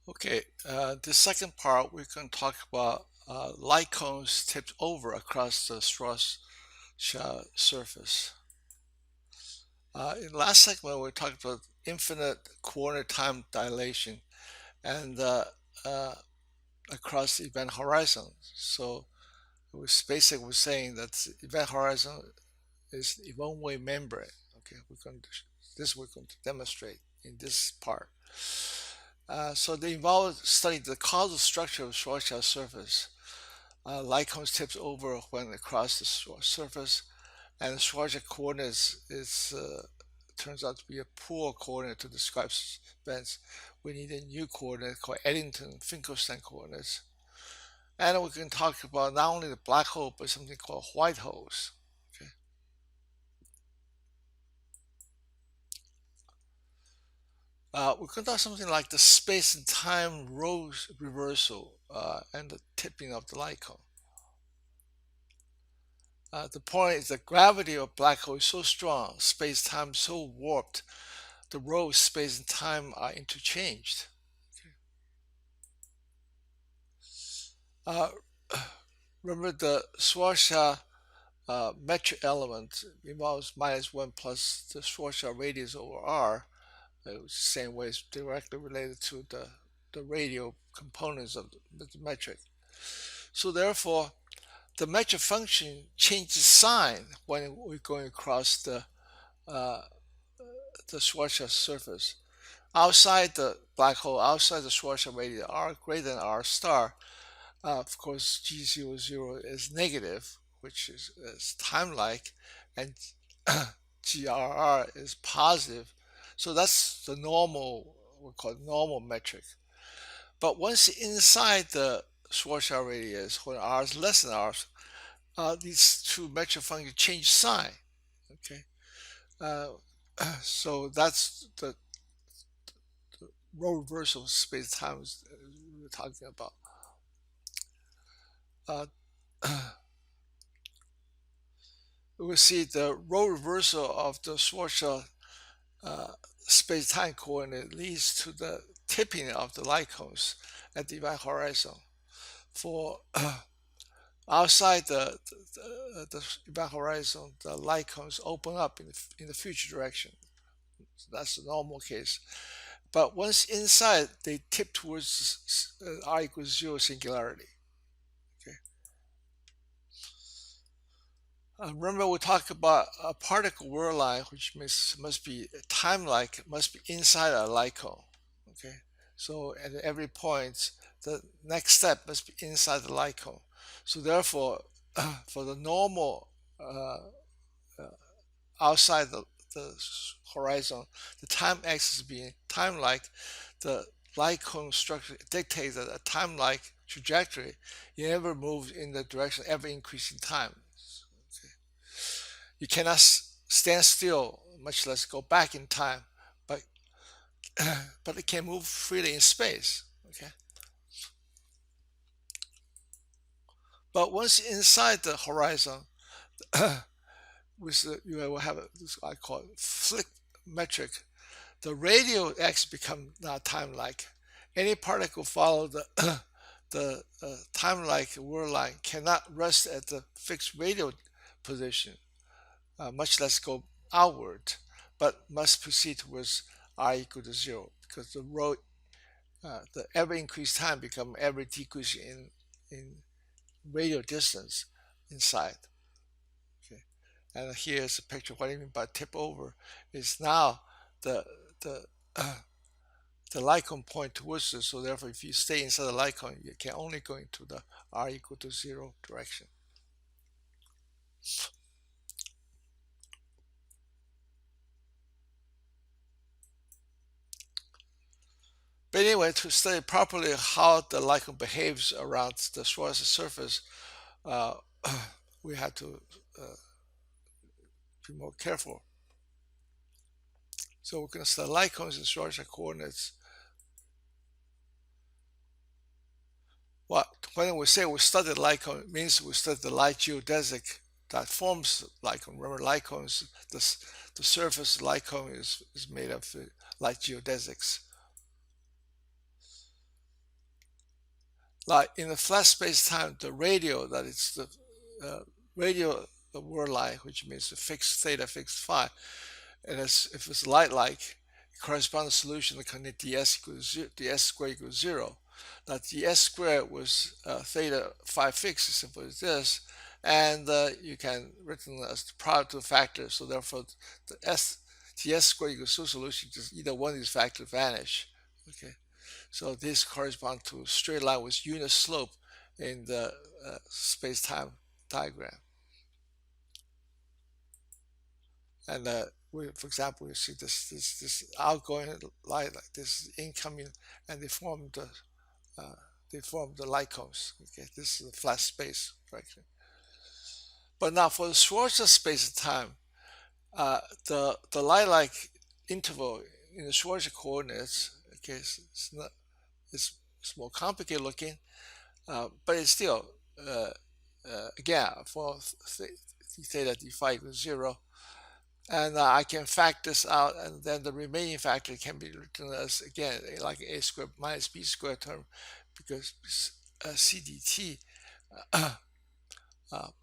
Okay, the second part we're going to talk about light cones tipped over across the Schwarzschild surface. In the last segment, we talked about infinite coordinate time dilation and uh, across the event horizon. So it was basically we're saying that the event horizon is a one-way membrane. Okay, we're going to demonstrate in this part. So they involved studying the causal structure of Schwarzschild surface. Light cones tips over when across the surface, and the Schwarzschild coordinates is turns out to be a poor coordinate to describe events. We need a new coordinate called Eddington-Finkelstein coordinates. And we can talk about not only the black hole, but something called white holes. Okay. We can talk something like the space and time role reversal and the tipping of the light cone. The point is the gravity of black hole is so strong, space-time so warped, the roles space and time are interchanged. Uh, remember the Schwarzschild metric element involves minus 1 plus the Schwarzschild radius over r. The same way it's directly related to the radial components of the metric. So therefore, the metric function changes sign when we're going across uh, the Schwarzschild surface. Outside the black hole, outside the Schwarzschild radius r greater than r star, of course, G00 is negative, which is time-like, and GRR is positive. So that's the normal, we call it normal metric. But once inside the Schwarzschild radius, when R is less than R, these two metric functions change sign. Okay, uh, so that's the role reversal space-time we're talking about. Uh, we will see the role reversal of the Schwarzschild uh, space-time coordinate leads to the tipping of the light cones at the event horizon. For outside the event horizon, the light cones open up in the future direction. So that's the normal case. But once inside, they tip towards r equals 0 singularity. Okay. Remember, we talked about a particle whirl line, which must be time-like, must be inside a light cone. Okay, so at every point, the next step must be inside the light cone. So therefore, for the normal uh, outside the horizon, the time axis being time-like, the light cone structure dictates that a time-like trajectory. You never move in the direction of ever increasing time. Okay. You cannot stand still, much less go back in time, but but it can move freely in space. Okay, but once inside the horizon, you will have this I call it flick metric. The radial x become not time-like. Any particle follow the time-like whirl line cannot rest at the fixed radial position, much less go outward, but must proceed towards r equal to 0 because the ever increased time become ever decrease in radial distance inside. Okay, and here's a picture. What I mean by tip over is now the the uh, the light cone point towards it. So therefore, if you stay inside the light cone, you can only go into the r equal to 0 direction. But anyway, to study properly how the light cone behaves around the Schwarzschild surface, uh, we had to uh, be more careful. So we're going to study light cones and Schwarzschild coordinates. What when we say we study light cone, it means we study the light geodesic that forms light cone. Remember, light cones, the surface of the light cone is made of light geodesics. Like in the flat space-time, the radial, that is the radial word line, which means the fixed theta, fixed phi, and if it's light-like, it corresponds to solution that connect ds equals zero, ds squared equals zero. Now ds squared was theta phi fixed, as simple as this, and you can written as the product of factors. So therefore, the s ds squared equals two solution, just either one of these factors vanish. Okay. So this corresponds to a straight line with unit slope in the space-time diagram. And for example, you see this outgoing light, like this incoming, and uh, they form the light cones. Okay, this is a flat space fraction. But now for the Schwarzschild space-time, the light-like interval in the Schwarzschild coordinates. Okay, it's more complicated looking. But it's still, again, for theta d phi equals 0. And I can factor this out, and then the remaining factor can be written as, again, like a squared minus b squared term, because CDT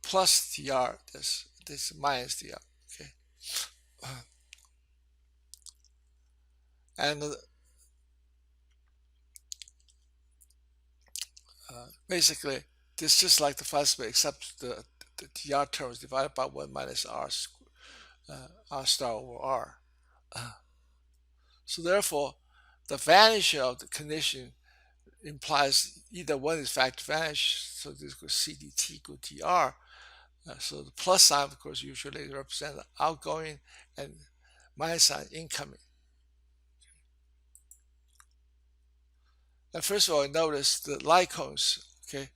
plus dr, this minus dr, okay? And basically, this is just like the flat space, except the dr term is divided by 1 minus r star over r. So therefore, the vanishing of the condition implies either one of these factors vanish, so this goes CDT equal dr. So the plus sign, of course, usually represents outgoing, and minus sign incoming. And first of all, notice the Lightcones, okay,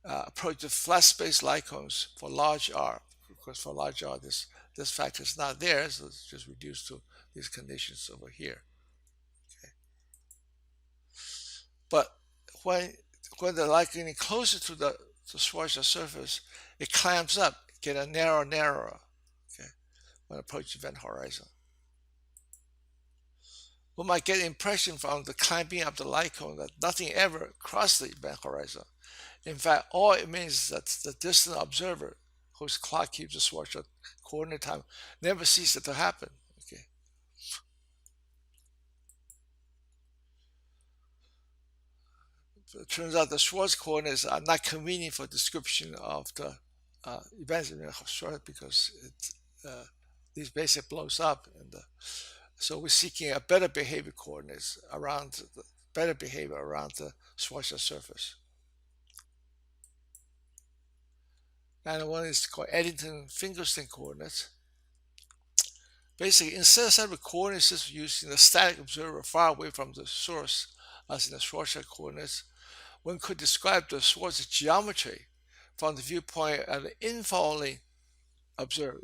approach the flat space Lightcones for large r. Of course, for large r, this factor is not there, so it's just reduced to these conditions over here. Okay. But when the light getting closer to the Schwarzschild surface, it clamps up, get a narrower, okay, when approaching the event horizon. We might get the impression from the clamping of the light cone that nothing ever crossed the event horizon. In fact, all it means is that the distant observer, whose clock keeps the Schwarzschild coordinate time, never sees it to happen. Okay. It turns out the Schwarz coordinates are not convenient for description of the events in the short, because these basically blows up, and so we're seeking a better behavior coordinates around the Schwarzschild surface. And one is called Eddington-Fingerstyling coordinates. Basically, instead of setting coordinate system using the static observer far away from the source, as in the Schwarzschild coordinates, one could describe the Schwarzschild geometry from the viewpoint of the infalling observer,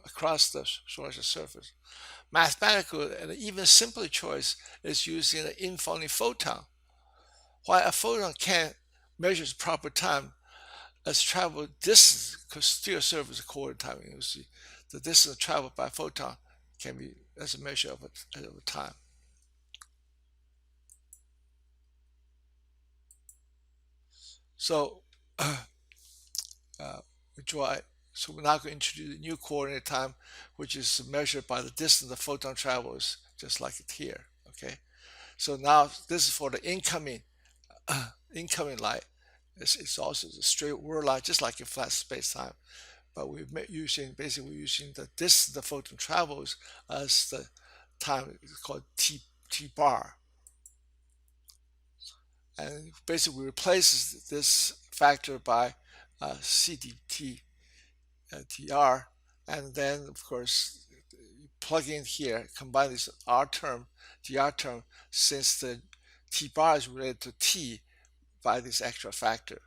across the Schwarzschild surface. Mathematically, an even simpler choice is using an infalling photon. While a photon can't measure its proper time, as travel distance could still serve as a coordinate time. You see, the distance traveled by a photon can be as a measure of a time. So we draw. So we're now going to introduce a new coordinate time, which is measured by the distance the photon travels, just like it here. Okay. So now this is for the incoming light. It's also a straight word line, just like in flat space-time. But we're using the distance the photon travels as the time. It's called t bar. And basically we replace this factor by CDT TR, and then of course plug in here, combine this R term, dr term, since the T bar is related to T by this extra factor.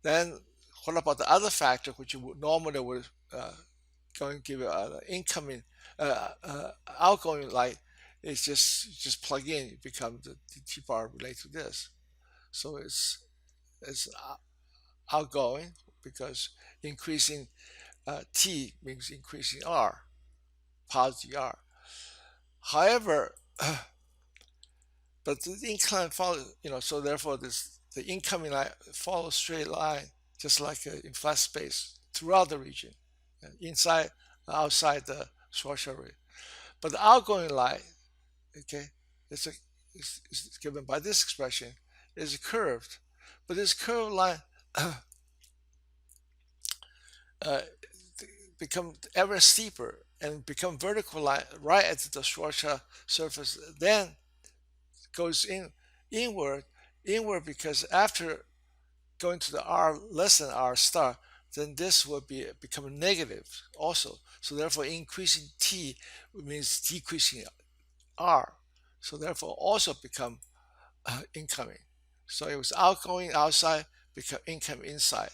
Then what about the other factor, which you would normally would going to give an incoming, outgoing light? It's just plug in, it becomes the T bar related to this. So it's outgoing, because increasing T means increasing R, positive R. However, but the incline follows, so therefore the incoming light follows straight line, just like in flat space throughout the region, inside, outside the Schwarzschild ray. But the outgoing light, okay, it's, a, is given by this expression, is curved. But this curved line uh, become ever steeper and become vertical line right at the Schwarzschild surface, then goes inward, because after going to the r less than r star, then this will become negative also. So therefore, increasing t means decreasing r. So therefore, also become incoming. So it was outgoing outside, become incoming inside.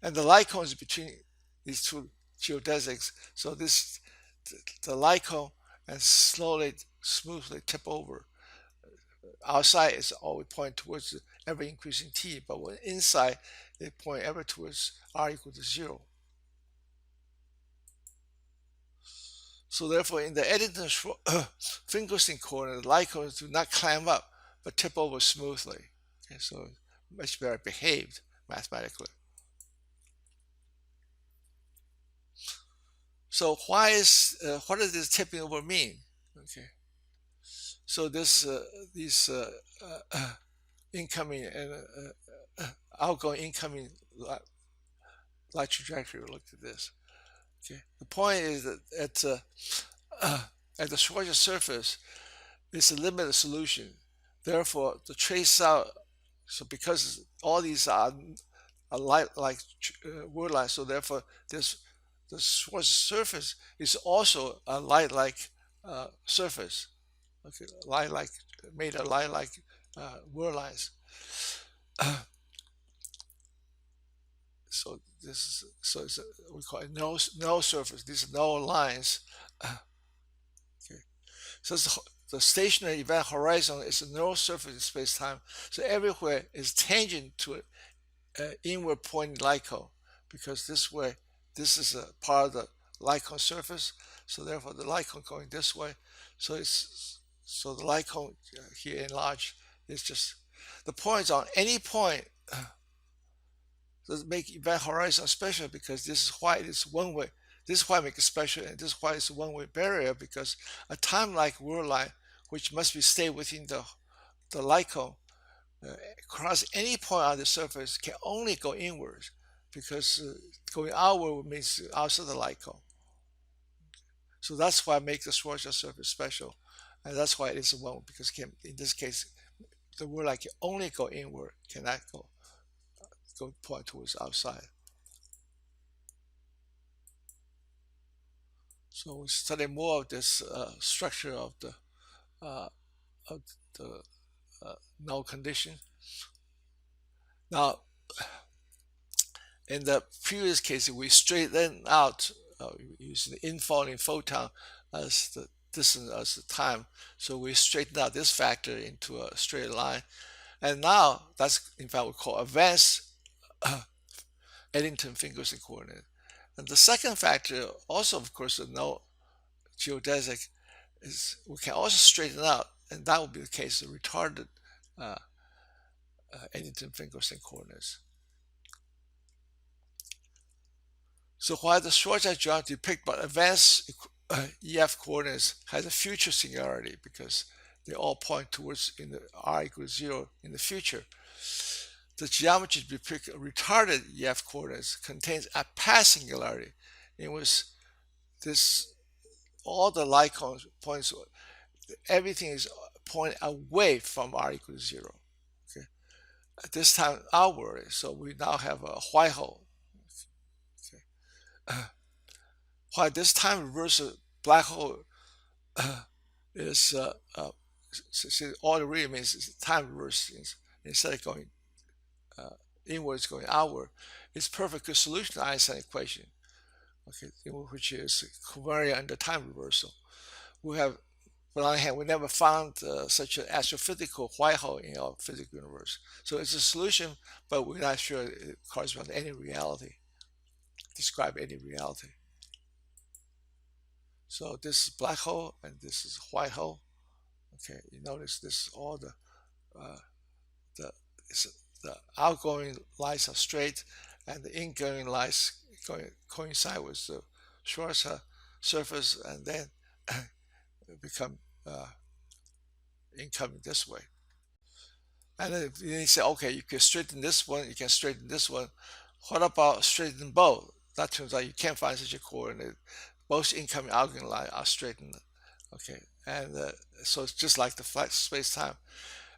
And the light cones between these two geodesics. So the light cone and slowly, smoothly tip over. Outside is always point towards ever increasing t, but when inside, they point ever towards r equal to 0. So therefore, in the Eddington Finkelstein coordinate, the light cones do not climb up, but tip over smoothly. Okay, so much better behaved mathematically. So what does this tipping over mean? Okay, so these incoming and outgoing incoming light trajectory. Look at this. Okay, the point is that at the Schwarzschild surface, it's a limited solution. Therefore, to trace out, so because all these are light like word lines, so therefore this the Schwarzschild surface is also a light like surface. Okay, light like made of light like word lines. So this is we call it no surface. These are no lines. Okay, so the stationary event horizon is a no surface in space time. So everywhere is tangent to an inward pointing light cone, because this is a part of the light cone surface. So therefore, the light cone going this way. So the light cone here enlarged is just the points on any point. Does make event horizon special, because this is why it is one way. This is why I make it special, and this is why it's a one-way barrier, because a time-like world line, which must be stay within the light cone, across any point on the surface can only go inwards, because going outward means outside the light cone. So that's why I make the Schwarzschild surface special, and that's why it is a one, because in this case, the world line can only go inward, cannot go point towards outside. So we study more of this structure of uh, the null condition. Now, in the previous case, we straightened out using the infalling photon as the distance as the time. So we straightened out this factor into a straight line. And now that's in fact we call advanced Eddington Finkelstein coordinate. And the second factor, also of course the no geodesic, is we can also straighten out, and that would be the case of retarded Eddington Finkelstein coordinates. So while the Schwarzschild geometry picked by advanced EF coordinates has a future singularity, because they all point towards in the r equals 0 in the future, the geometry to be picked retarded EF coordinates contains a past singularity, in which this all the light cones points, everything is pointing away from r equals 0. Okay, at this time outward, so we now have a white hole. Okay. While this time reversal black hole is all it really means is time reverse, instead of going inwards, going outward. It's perfect good solution to the Einstein equation, okay, which is covariant under time reversal. We have, on the other hand, we never found such an astrophysical white hole in our physical universe. So it's a solution, but we're not sure it corresponds to any reality, describe any reality. So this is black hole and this is white hole. Okay, you notice this all uh, the the outgoing lines are straight, and the ingoing lines coincide with the Schwarzschild surface, and then become incoming this way. And then you say, okay, you can straighten this one, you can straighten this one. What about straightening both? That turns out you can't find such a coordinate. Both incoming outgoing line are straightened. Okay, and so it's just like the flat space time,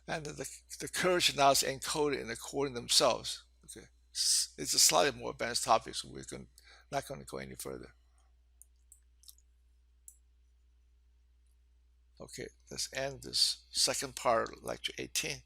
and the curvature now is encoded in the coordinate themselves. Okay, it's a slightly more advanced topic, so not going to go any further. Okay, let's end this second part of lecture 18.